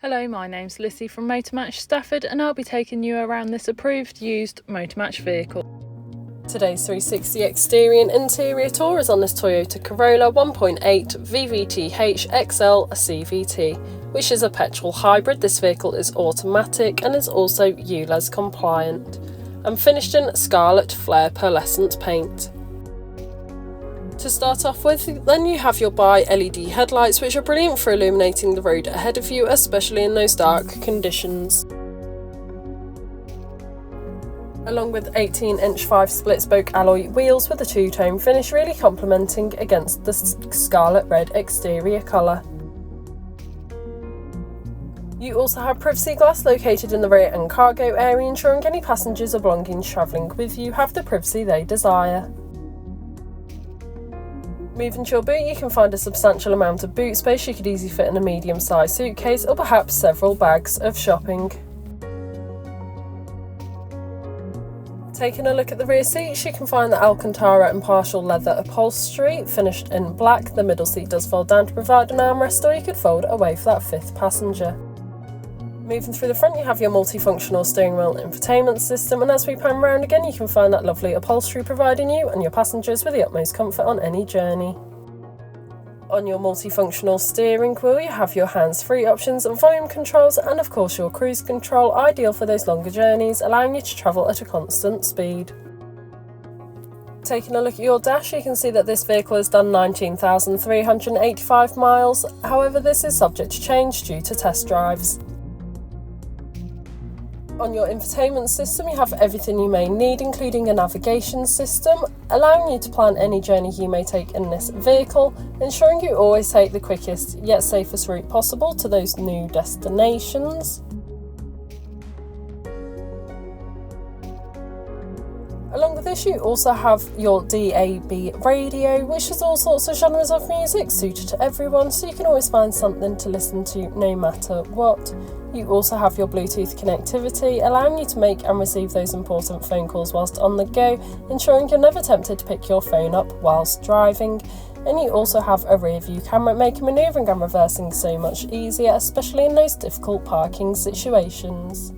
Hello, my name's Lissy from Motor Match Stafford and I'll be taking you around this approved used Motor Match vehicle. Today's 360 exterior and interior tour is on this Toyota Corolla 1.8 VVT-h Excel CVT, which is a petrol hybrid. This vehicle is automatic and is also ULEZ compliant and finished in scarlet flare pearlescent paint. To start off with, then you have your bi-LED headlights, which are brilliant for illuminating the road ahead of you, especially in those dark conditions. Along with 18-inch 5-split spoke alloy wheels with a two-tone finish, really complementing against the scarlet red exterior colour. You also have privacy glass located in the rear and cargo area, ensuring any passengers or belongings travelling with you have the privacy they desire. Moving to your boot, you can find a substantial amount of boot space. You could easily fit in a medium-sized suitcase or perhaps several bags of shopping. Taking a look at the rear seats, you can find the Alcantara and partial leather upholstery finished in black. The middle seat does fold down to provide an armrest, or you could fold it away for that fifth passenger. Moving through the front, you have your multifunctional steering wheel infotainment system, and as we pan round again, you can find that lovely upholstery providing you and your passengers with the utmost comfort on any journey. On your multifunctional steering wheel, you have your hands-free options and volume controls, and of course your cruise control, ideal for those longer journeys, allowing you to travel at a constant speed. Taking a look at your dash, you can see that this vehicle has done 19,385 miles, however this is subject to change due to test drives. On your infotainment system, you have everything you may need, including a navigation system, allowing you to plan any journey you may take in this vehicle, ensuring you always take the quickest yet safest route possible to those new destinations. Along with this, you also have your DAB radio, which has all sorts of genres of music suited to everyone, so you can always find something to listen to no matter what. You also have your Bluetooth connectivity, allowing you to make and receive those important phone calls whilst on the go, ensuring you're never tempted to pick your phone up whilst driving. And you also have a rear view camera, making manoeuvring and reversing so much easier, especially in those difficult parking situations.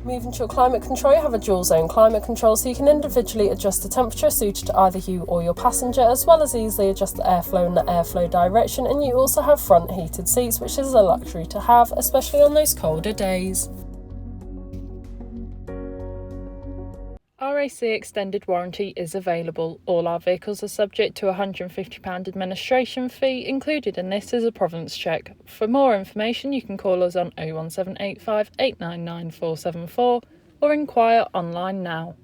Moving to your climate control, you have a dual zone climate control, so you can individually adjust the temperature suited to either you or your passenger, as well as easily adjust the airflow and the airflow direction. And you also have front heated seats, which is a luxury to have, especially on those colder days. RAC extended warranty is available. All our vehicles are subject to a £150 administration fee. Included in this is a provenance check. For more information, you can call us on 01785 899 474 or inquire online now.